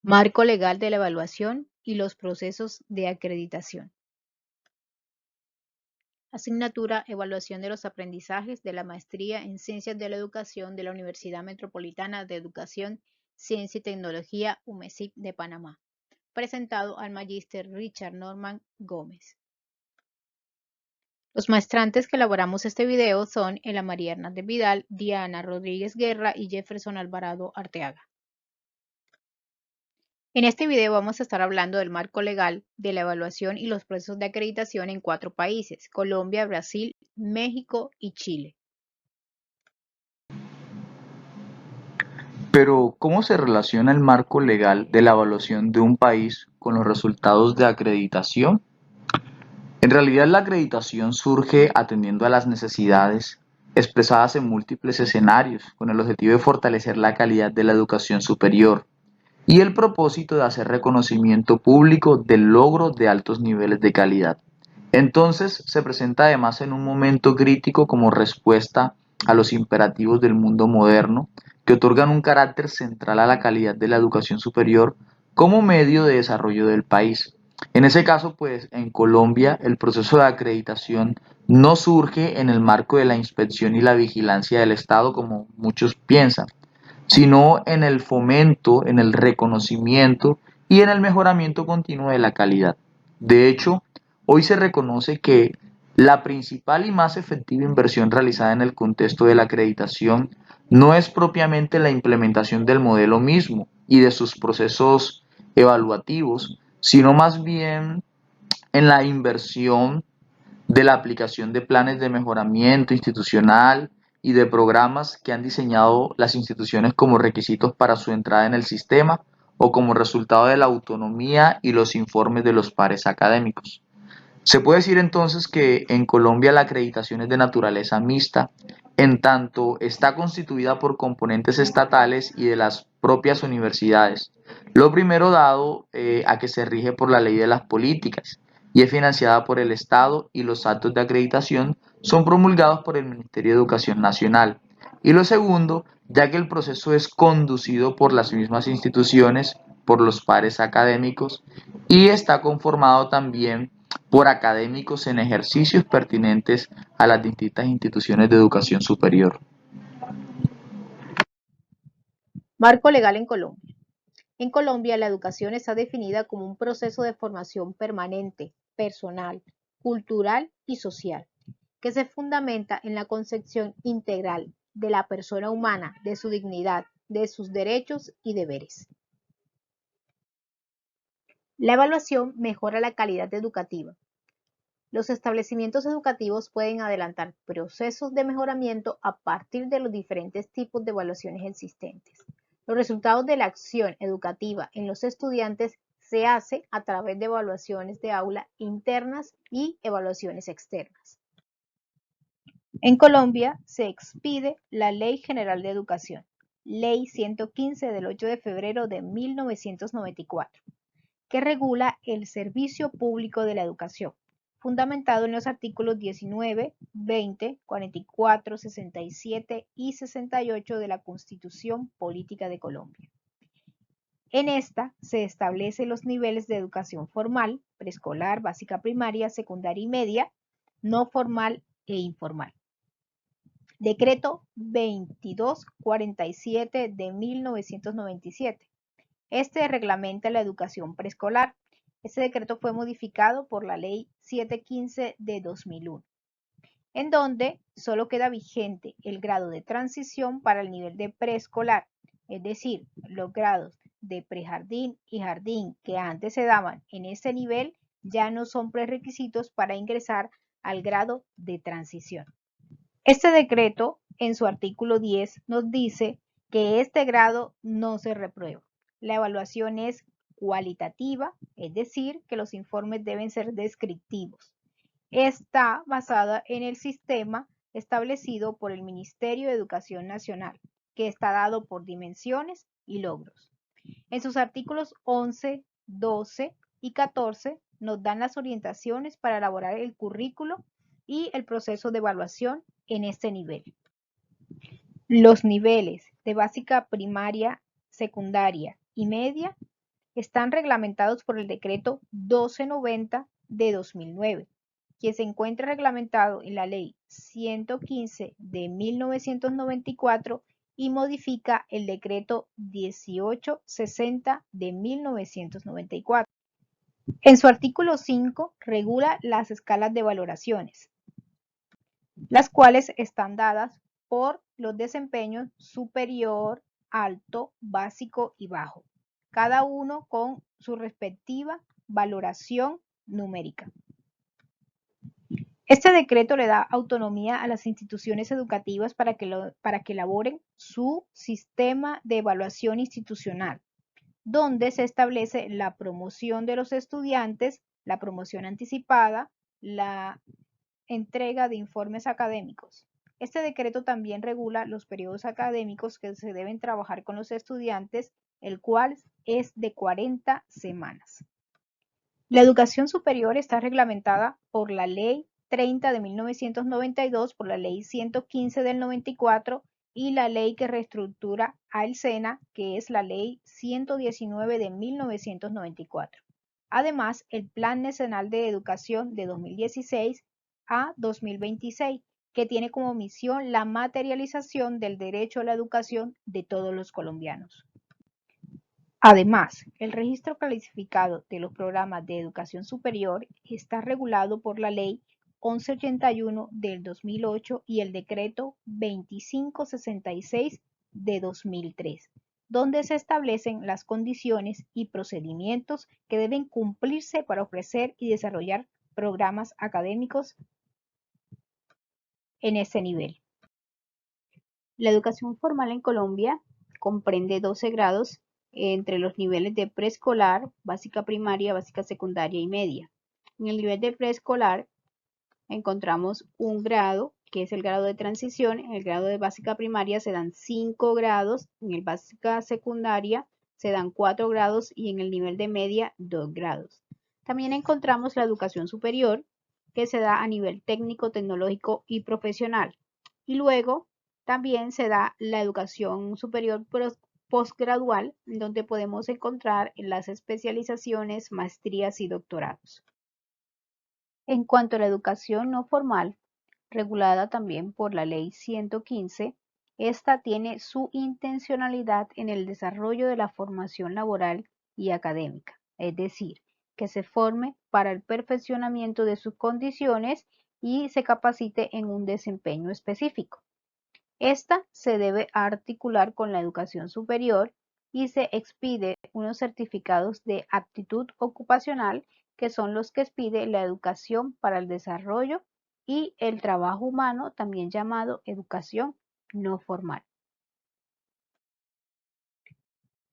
Marco legal de la evaluación y los procesos de acreditación. Asignatura Evaluación de los aprendizajes de la Maestría en Ciencias de la Educación de la Universidad Metropolitana de Educación, Ciencia y Tecnología UMESIP de Panamá. Presentado al Magíster Richard Norman Gómez. Los maestrantes que elaboramos este video son Ela María Hernández Vidal, Diana Rodríguez Guerra y Jefferson Alvarado Arteaga. En este video vamos a estar hablando del marco legal de la evaluación y los procesos de acreditación en 4 países: Colombia, Brasil, México y Chile. Pero, ¿cómo se relaciona el marco legal de la evaluación de un país con los resultados de acreditación? En realidad, la acreditación surge atendiendo a las necesidades expresadas en múltiples escenarios, con el objetivo de fortalecer la calidad de la educación superior y el propósito de hacer reconocimiento público del logro de altos niveles de calidad. Entonces, se presenta además en un momento crítico como respuesta a los imperativos del mundo moderno, que otorgan un carácter central a la calidad de la educación superior como medio de desarrollo del país. En ese caso, pues, en Colombia, el proceso de acreditación no surge en el marco de la inspección y la vigilancia del Estado, como muchos piensan, sino en el fomento, en el reconocimiento y en el mejoramiento continuo de la calidad. De hecho, hoy se reconoce que la principal y más efectiva inversión realizada en el contexto de la acreditación no es propiamente la implementación del modelo mismo y de sus procesos evaluativos, sino más bien en la inversión de la aplicación de planes de mejoramiento institucional y de programas que han diseñado las instituciones como requisitos para su entrada en el sistema o como resultado de la autonomía y los informes de los pares académicos. Se puede decir entonces que en Colombia la acreditación es de naturaleza mixta, en tanto está constituida por componentes estatales y de las propias universidades. Lo primero dado a que se rige por la ley de las políticas y es financiada por el Estado, y los actos de acreditación son promulgados por el Ministerio de Educación Nacional. Y lo segundo, ya que el proceso es conducido por las mismas instituciones, por los pares académicos, y está conformado también por académicos en ejercicios pertinentes a las distintas instituciones de educación superior. Marco legal en Colombia. En Colombia, la educación está definida como un proceso de formación permanente, personal, cultural y social, que se fundamenta en la concepción integral de la persona humana, de su dignidad, de sus derechos y deberes. La evaluación mejora la calidad educativa. Los establecimientos educativos pueden adelantar procesos de mejoramiento a partir de los diferentes tipos de evaluaciones existentes. Los resultados de la acción educativa en los estudiantes se hace a través de evaluaciones de aula internas y evaluaciones externas. En Colombia se expide la Ley General de Educación, Ley 115 del 8 de febrero de 1994, que regula el servicio público de la educación, fundamentado en los artículos 19, 20, 44, 67 y 68 de la Constitución Política de Colombia. En esta se establecen los niveles de educación formal, preescolar, básica primaria, secundaria y media, no formal e informal. Decreto 2247 de 1997. Este reglamenta la educación preescolar. Este decreto fue modificado por la Ley 715 de 2001, en donde solo queda vigente el grado de transición para el nivel de preescolar, es decir, los grados de prejardín y jardín que antes se daban en este nivel ya no son prerequisitos para ingresar al grado de transición. Este decreto, en su artículo 10, nos dice que este grado no se reprueba. La evaluación es cualitativa, es decir, que los informes deben ser descriptivos. Está basada en el sistema establecido por el Ministerio de Educación Nacional, que está dado por dimensiones y logros. En sus artículos 11, 12 y 14 nos dan las orientaciones para elaborar el currículo y el proceso de evaluación en este nivel. Los niveles de básica primaria, secundaria y media están reglamentados por el decreto 1290 de 2009, que se encuentra reglamentado en la ley 115 de 1994 y modifica el decreto 1860 de 1994. En su artículo 5 regula las escalas de valoraciones, las cuales están dadas por los desempeños superior, alto, básico y bajo, cada uno con su respectiva valoración numérica. Este decreto le da autonomía a las instituciones educativas para que elaboren su sistema de evaluación institucional, donde se establece la promoción de los estudiantes, la promoción anticipada, la entrega de informes académicos. Este decreto también regula los periodos académicos que se deben trabajar con los estudiantes, el cual es de 40 semanas. La educación superior está reglamentada por la Ley 30 de 1992, por la Ley 115 del 94 y la ley que reestructura al SENA, que es la Ley 119 de 1994. Además, el Plan Nacional de Educación de 2016 a 2026, que tiene como misión la materialización del derecho a la educación de todos los colombianos. Además, el registro clasificado de los programas de educación superior está regulado por la Ley 1181 del 2008 y el Decreto 2566 de 2003, donde se establecen las condiciones y procedimientos que deben cumplirse para ofrecer y desarrollar programas académicos en ese nivel. La educación formal en Colombia comprende 12 grados entre los niveles de preescolar, básica primaria, básica secundaria y media. En el nivel de preescolar encontramos un grado, que es el grado de transición. En el grado de básica primaria se dan 5 grados, en el básica secundaria se dan 4 grados y en el nivel de media 2 grados. También encontramos la educación superior, que se da a nivel técnico, tecnológico y profesional. Y luego también se da la educación superior postgradual, donde podemos encontrar las especializaciones, maestrías y doctorados. En cuanto a la educación no formal, regulada también por la Ley 115, esta tiene su intencionalidad en el desarrollo de la formación laboral y académica, es decir, que se forme para el perfeccionamiento de sus condiciones y se capacite en un desempeño específico. Esta se debe articular con la educación superior y se expide unos certificados de aptitud ocupacional, que son los que expide la educación para el desarrollo y el trabajo humano, también llamado educación no formal.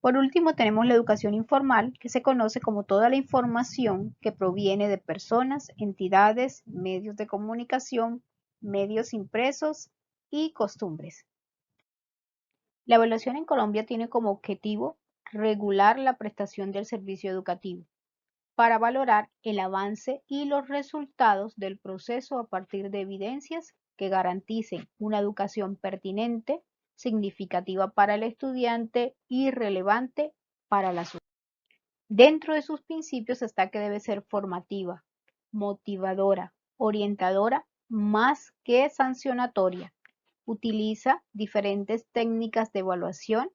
Por último, tenemos la educación informal, que se conoce como toda la información que proviene de personas, entidades, medios de comunicación, medios impresos y costumbres. La evaluación en Colombia tiene como objetivo regular la prestación del servicio educativo para valorar el avance y los resultados del proceso a partir de evidencias que garanticen una educación pertinente, significativa para el estudiante y relevante para la sociedad. Dentro de sus principios está que debe ser formativa, motivadora, orientadora, más que sancionatoria. Utiliza diferentes técnicas de evaluación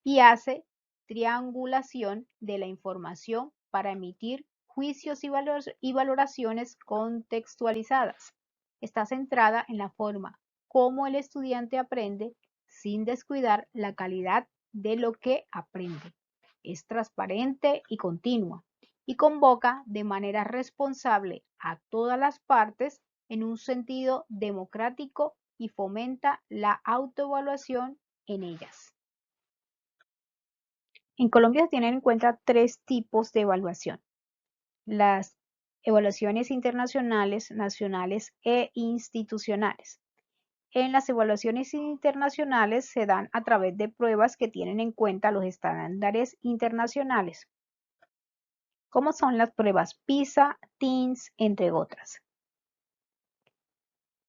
y hace triangulación de la información para emitir juicios y valoraciones contextualizadas. Está centrada en la forma como el estudiante aprende sin descuidar la calidad de lo que aprende. Es transparente y continua y convoca de manera responsable a todas las partes en un sentido democrático y fomenta la autoevaluación en ellas. En Colombia se tienen en cuenta 3 tipos de evaluación: las evaluaciones internacionales, nacionales e institucionales. En las evaluaciones internacionales se dan a través de pruebas que tienen en cuenta los estándares internacionales, como son las pruebas PISA, TIMSS, entre otras.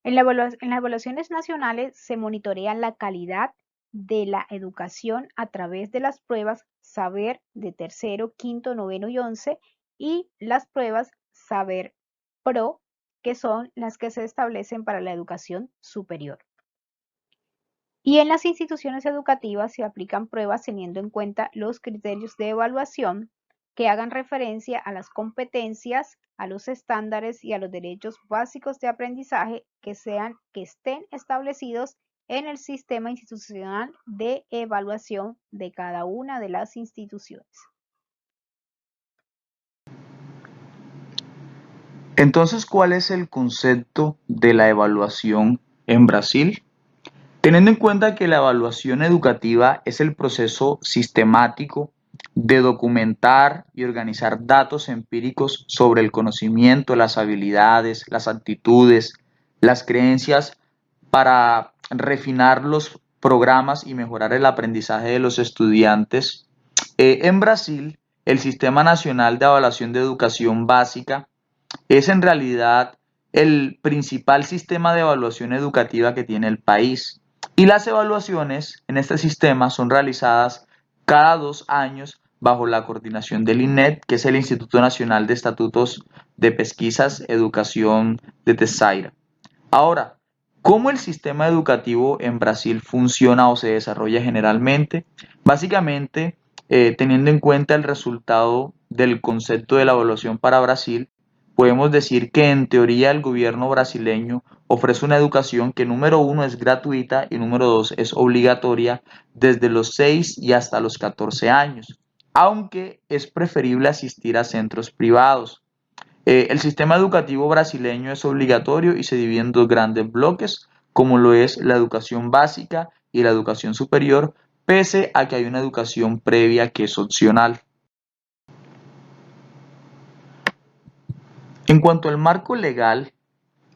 En las evaluaciones nacionales se monitorea la calidad de la educación a través de las pruebas Saber de tercero, quinto, noveno y 11 y las pruebas Saber Pro, que son las que se establecen para la educación superior. Y en las instituciones educativas se aplican pruebas teniendo en cuenta los criterios de evaluación que hagan referencia a las competencias, a los estándares y a los derechos básicos de aprendizaje que estén establecidos en el sistema institucional de evaluación de cada una de las instituciones. Entonces, ¿cuál es el concepto de la evaluación en Brasil? Teniendo en cuenta que la evaluación educativa es el proceso sistemático de documentar y organizar datos empíricos sobre el conocimiento, las habilidades, las actitudes, las creencias para refinar los programas y mejorar el aprendizaje de los estudiantes. En Brasil, el Sistema Nacional de Evaluación de Educación Básica es en realidad el principal sistema de evaluación educativa que tiene el país. Y las evaluaciones en este sistema son realizadas cada 2 años bajo la coordinación del INET, que es el Instituto Nacional de Estatutos de Pesquisas, Educación de Terceira. Ahora, ¿cómo el sistema educativo en Brasil funciona o se desarrolla generalmente? Básicamente, teniendo en cuenta el resultado del concepto de la evaluación para Brasil, podemos decir que en teoría el gobierno brasileño ofrece una educación que número 1 es gratuita y número 2 es obligatoria desde los 6 y hasta los 14 años, aunque es preferible asistir a centros privados. El sistema educativo brasileño es obligatorio y se divide en dos grandes bloques, como lo es la educación básica y la educación superior, pese a que hay una educación previa que es opcional. En cuanto al marco legal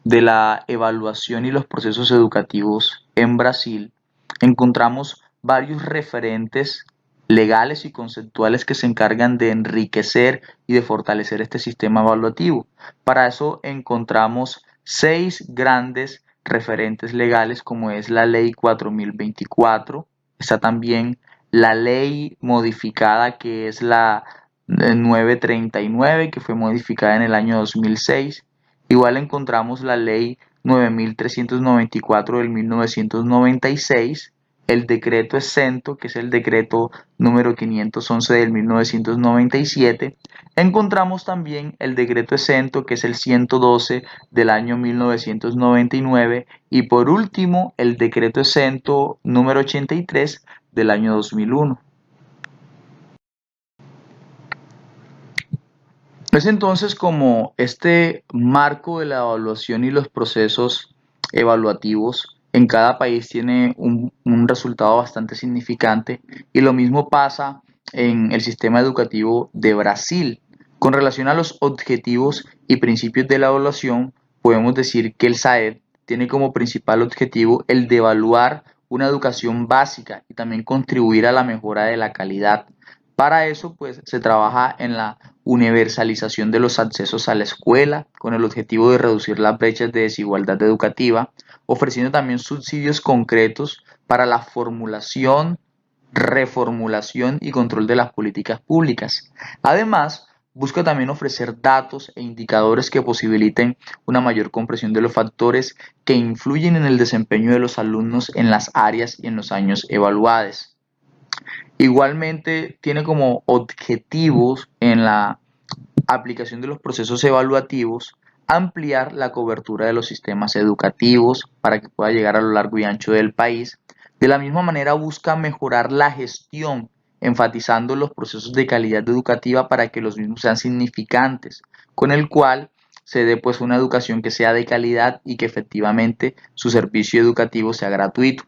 de la evaluación y los procesos educativos en Brasil, encontramos varios referentes legales y conceptuales que se encargan de enriquecer y de fortalecer este sistema evaluativo. Para eso encontramos 6 grandes referentes legales, como es la Ley 4024, está también la ley modificada que es la 939, que fue modificada en el año 2006. Igual encontramos la ley 9394 del 1996, el decreto exento, que es el decreto número 511 del 1997. Encontramos también el decreto exento, que es el 112 del año 1999. Y por último, el decreto exento número 83 del año 2001. Es entonces como este marco de la evaluación y los procesos evaluativos en cada país tiene un resultado bastante significante, y lo mismo pasa en el sistema educativo de Brasil. Con relación a los objetivos y principios de la evaluación, podemos decir que el SAEB tiene como principal objetivo el de evaluar una educación básica y también contribuir a la mejora de la calidad. Para eso, pues, se trabaja en la universalización de los accesos a la escuela, con el objetivo de reducir las brechas de desigualdad educativa, ofreciendo también subsidios concretos para la formulación, reformulación y control de las políticas públicas. Además, busca también ofrecer datos e indicadores que posibiliten una mayor comprensión de los factores que influyen en el desempeño de los alumnos en las áreas y en los años evaluados. Igualmente tiene como objetivos en la aplicación de los procesos evaluativos ampliar la cobertura de los sistemas educativos para que pueda llegar a lo largo y ancho del país. De la misma manera busca mejorar la gestión, enfatizando los procesos de calidad educativa para que los mismos sean significantes, con el cual se dé pues una educación que sea de calidad y que efectivamente su servicio educativo sea gratuito.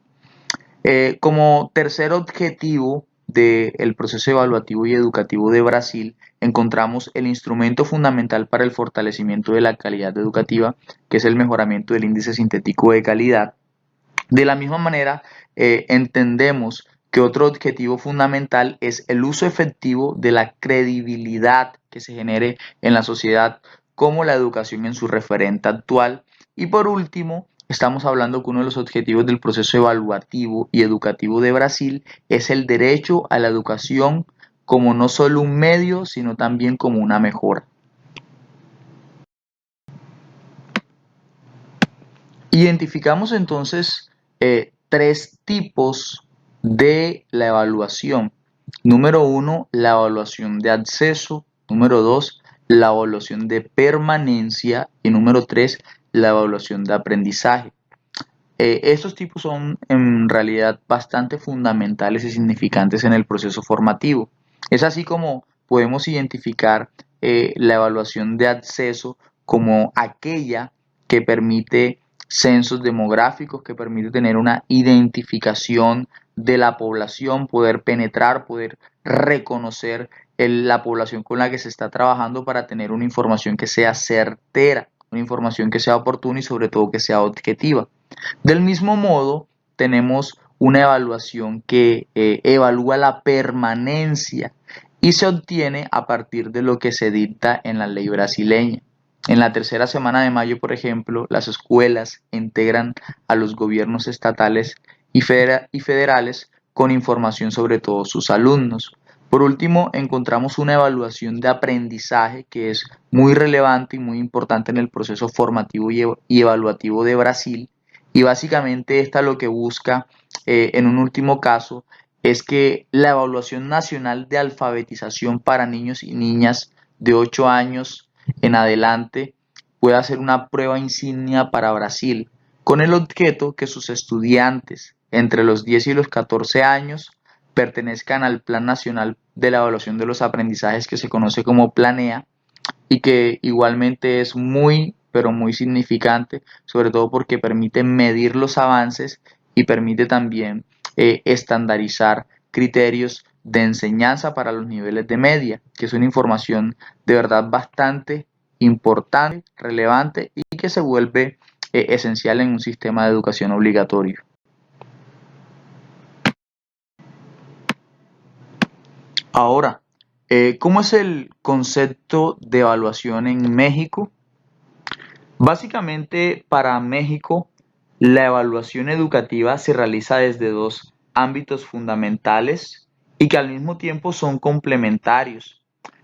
Como tercer objetivo del proceso evaluativo y educativo de Brasil, encontramos el instrumento fundamental para el fortalecimiento de la calidad educativa, que es el mejoramiento del índice sintético de calidad. De la misma manera, entendemos que otro objetivo fundamental es el uso efectivo de la credibilidad que se genere en la sociedad como la educación en su referente actual. Y por último, estamos hablando que uno de los objetivos del proceso evaluativo y educativo de Brasil es el derecho a la educación como no solo un medio, sino también como una mejora. Identificamos entonces tres tipos de la evaluación. Número uno, la evaluación de acceso. Número dos, la evaluación de permanencia. Y número tres, la evaluación de aprendizaje. Estos tipos son en realidad bastante fundamentales y significantes en el proceso formativo. Es así como podemos identificar la evaluación de acceso como aquella que permite censos demográficos, que permite tener una identificación de la población, poder penetrar, poder reconocer la población con la que se está trabajando para tener una información que sea certera, una información que sea oportuna y sobre todo que sea objetiva. Del mismo modo, tenemos una evaluación que evalúa la permanencia y se obtiene a partir de lo que se dicta en la ley brasileña. En la tercera semana de mayo, por ejemplo, las escuelas integran a los gobiernos estatales y federales con información sobre todos sus alumnos. Por último, encontramos una evaluación de aprendizaje que es muy relevante y muy importante en el proceso formativo y evaluativo de Brasil. Y básicamente esta lo que busca, en un último caso, es que la evaluación nacional de alfabetización para niños y niñas de 8 años en adelante pueda ser una prueba insignia para Brasil, con el objeto que sus estudiantes entre los 10 y los 14 años pertenezcan al Plan Nacional de la Evaluación de los Aprendizajes que se conoce como Planea y que igualmente es muy, pero muy significante, sobre todo porque permite medir los avances y permite también estandarizar criterios de enseñanza para los niveles de media, que es una información de verdad bastante importante, relevante y que se vuelve esencial en un sistema de educación obligatorio. Ahora, ¿cómo es el concepto de evaluación en México? Básicamente, para México, la evaluación educativa se realiza desde dos ámbitos fundamentales y que al mismo tiempo son complementarios.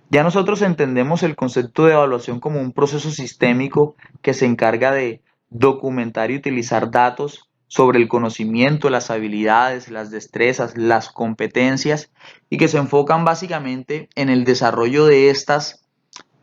Ya nosotros entendemos el concepto de evaluación como un proceso sistémico que se encarga de documentar y utilizar datos sobre el conocimiento, las habilidades, las destrezas, las competencias y que se enfocan básicamente en el desarrollo de estas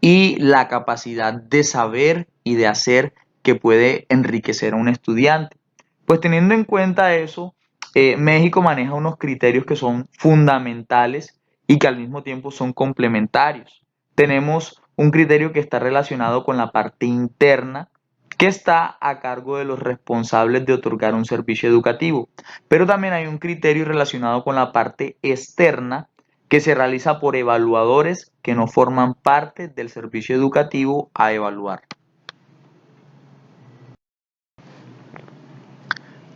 y la capacidad de saber y de hacer que puede enriquecer a un estudiante. Pues teniendo en cuenta eso, México maneja unos criterios que son fundamentales y que al mismo tiempo son complementarios. Tenemos un criterio que está relacionado con la parte interna, que está a cargo de los responsables de otorgar un servicio educativo, pero también hay un criterio relacionado con la parte externa que se realiza por evaluadores que no forman parte del servicio educativo a evaluar.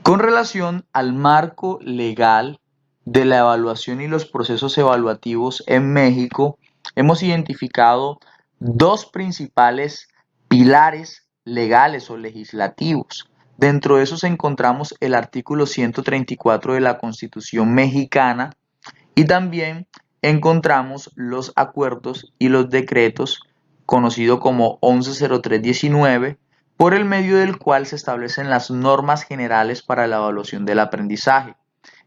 Con relación al marco legal de la evaluación y los procesos evaluativos en México, hemos identificado dos principales pilares legales o legislativos. Dentro de esos encontramos el artículo 134 de la Constitución mexicana y también encontramos los acuerdos y los decretos conocido como 110319, por el medio del cual se establecen las normas generales para la evaluación del aprendizaje.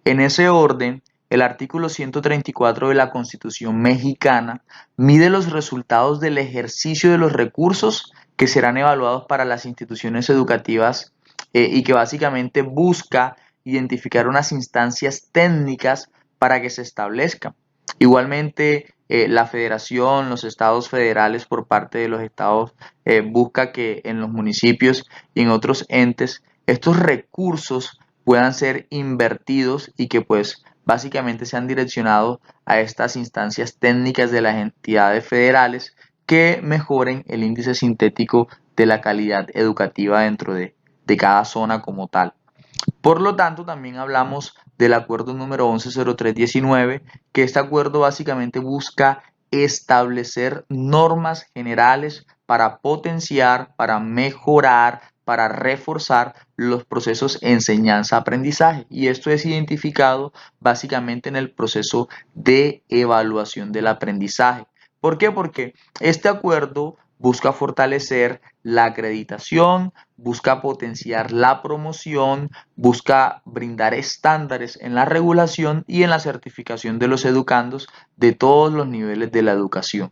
En ese orden, el artículo 134 de la Constitución mexicana mide los resultados del ejercicio de los recursos que serán evaluados para las instituciones educativas y que básicamente busca identificar unas instancias técnicas para que se establezcan. Igualmente, la federación, los estados federales por parte de los estados busca que en los municipios y en otros entes estos recursos puedan ser invertidos y que pues básicamente sean direccionados a estas instancias técnicas de las entidades federales que mejoren el índice sintético de la calidad educativa dentro de cada zona como tal. Por lo tanto, también hablamos del acuerdo número 110319, que este acuerdo básicamente busca establecer normas generales para potenciar, para mejorar, para reforzar los procesos enseñanza-aprendizaje. Y esto es identificado básicamente en el proceso de evaluación del aprendizaje. ¿Por qué? Porque este acuerdo busca fortalecer la acreditación, busca potenciar la promoción, busca brindar estándares en la regulación y en la certificación de los educandos de todos los niveles de la educación.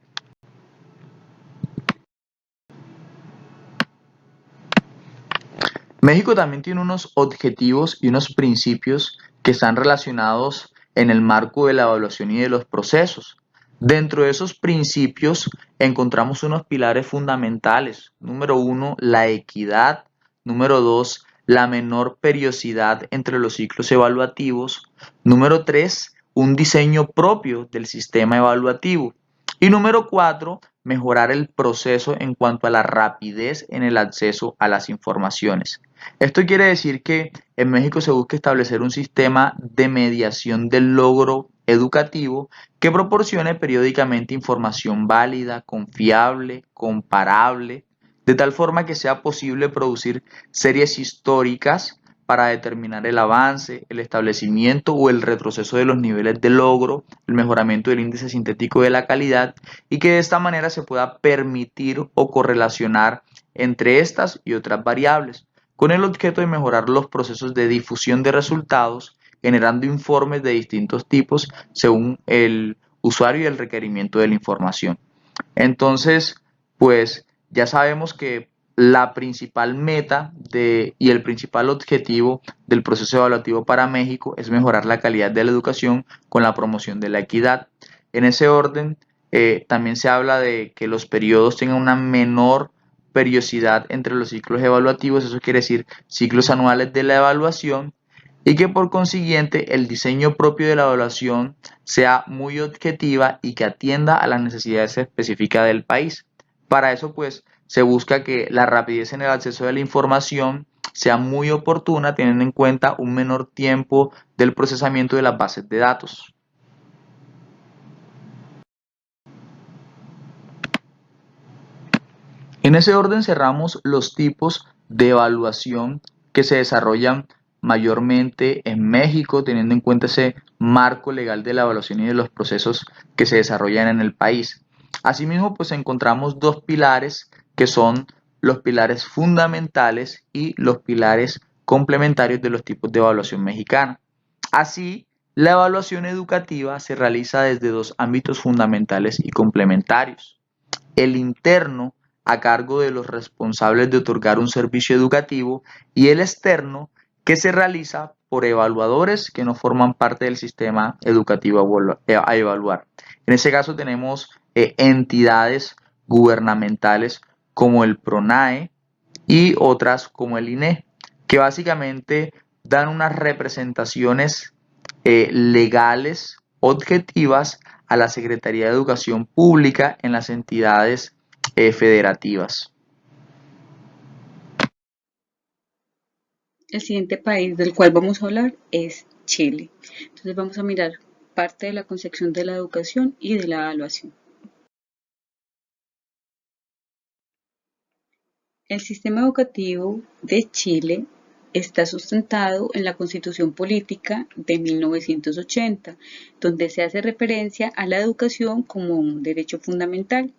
México también tiene unos objetivos y unos principios que están relacionados en el marco de la evaluación y de los procesos. Dentro de esos principios encontramos unos pilares fundamentales. Número uno, la equidad. Número dos, la menor periodicidad entre los ciclos evaluativos. Número tres, un diseño propio del sistema evaluativo. Y número cuatro, mejorar el proceso en cuanto a la rapidez en el acceso a las informaciones. Esto quiere decir que en México se busca establecer un sistema de mediación del logro educativo que proporcione periódicamente información válida, confiable, comparable, de tal forma que sea posible producir series históricas para determinar el avance, el establecimiento o el retroceso de los niveles de logro, el mejoramiento del índice sintético de la calidad y que de esta manera se pueda permitir o correlacionar entre estas y otras variables, con el objeto de mejorar los procesos de difusión de resultados, generando informes de distintos tipos según el usuario y el requerimiento de la información. Entonces, pues ya sabemos que la principal meta y el principal objetivo del proceso evaluativo para México es mejorar la calidad de la educación con la promoción de la equidad. En ese orden, también se habla de que los periodos tengan una menor periodicidad entre los ciclos evaluativos, eso quiere decir ciclos anuales de la evaluación, y que por consiguiente el diseño propio de la evaluación sea muy objetiva y que atienda a las necesidades específicas del país. Para eso, pues, se busca que la rapidez en el acceso de la información sea muy oportuna, teniendo en cuenta un menor tiempo del procesamiento de las bases de datos. En ese orden cerramos los tipos de evaluación que se desarrollan mayormente en México, teniendo en cuenta ese marco legal de la evaluación y de los procesos que se desarrollan en el país. Asimismo, pues encontramos dos pilares que son los pilares fundamentales y los pilares complementarios de los tipos de evaluación mexicana. Así, la evaluación educativa se realiza desde dos ámbitos fundamentales y complementarios. El interno, a cargo de los responsables de otorgar un servicio educativo, y el externo, que se realiza por evaluadores que no forman parte del sistema educativo a evaluar. En ese caso tenemos entidades gubernamentales como el PRONAE y otras como el INE, que básicamente dan unas representaciones legales objetivas a la Secretaría de Educación Pública en las entidades federativas. El siguiente país del cual vamos a hablar es Chile. Entonces vamos a mirar parte de la concepción de la educación y de la evaluación. El sistema educativo de Chile está sustentado en la Constitución Política de 1980, donde se hace referencia a la educación como un derecho fundamental.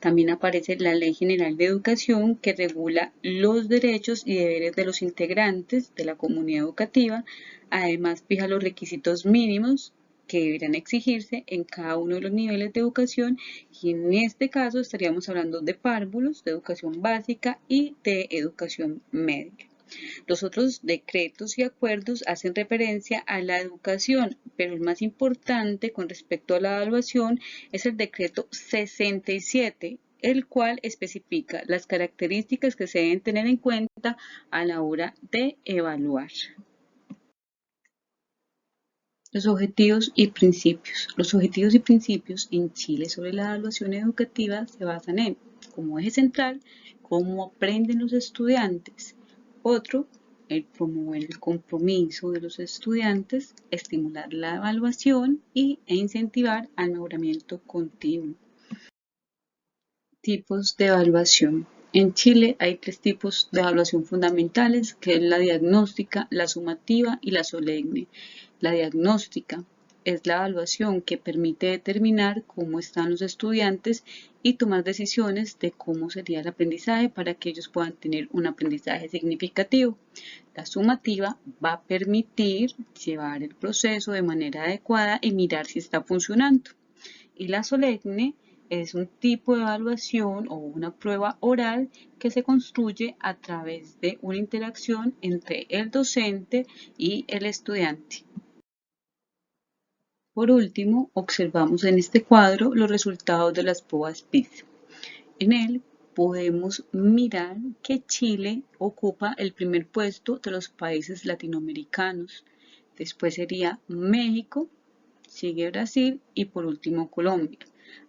También aparece la Ley General de Educación, que regula los derechos y deberes de los integrantes de la comunidad educativa. Además, fija los requisitos mínimos que deberán exigirse en cada uno de los niveles de educación, y en este caso estaríamos hablando de párvulos, de educación básica y de educación media. Los otros decretos y acuerdos hacen referencia a la educación, pero el más importante con respecto a la evaluación es el decreto 67, el cual especifica las características que se deben tener en cuenta a la hora de evaluar. Los objetivos y principios. Los objetivos y principios en Chile sobre la evaluación educativa se basan en, como eje central, cómo aprenden los estudiantes. Otro, el promover el compromiso de los estudiantes, estimular la evaluación e incentivar al mejoramiento continuo. Tipos de evaluación. En Chile hay 3 tipos de evaluación fundamentales, que es la diagnóstica, la sumativa y la solemne. La diagnóstica es la evaluación que permite determinar cómo están los estudiantes y tomar decisiones de cómo sería el aprendizaje para que ellos puedan tener un aprendizaje significativo. La sumativa va a permitir llevar el proceso de manera adecuada y mirar si está funcionando. Y la solemne es un tipo de evaluación o una prueba oral que se construye a través de una interacción entre el docente y el estudiante. Por último, observamos en este cuadro los resultados de las pruebas PISA. En él podemos mirar que Chile ocupa el primer puesto de los países latinoamericanos. Después sería México, sigue Brasil y por último Colombia.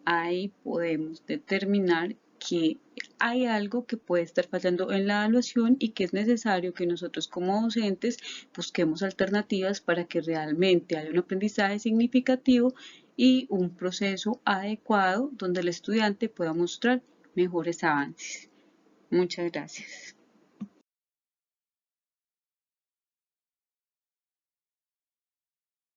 Ahí podemos determinar que hay algo que puede estar fallando en la evaluación y que es necesario que nosotros como docentes busquemos alternativas para que realmente haya un aprendizaje significativo y un proceso adecuado donde el estudiante pueda mostrar mejores avances. Muchas gracias.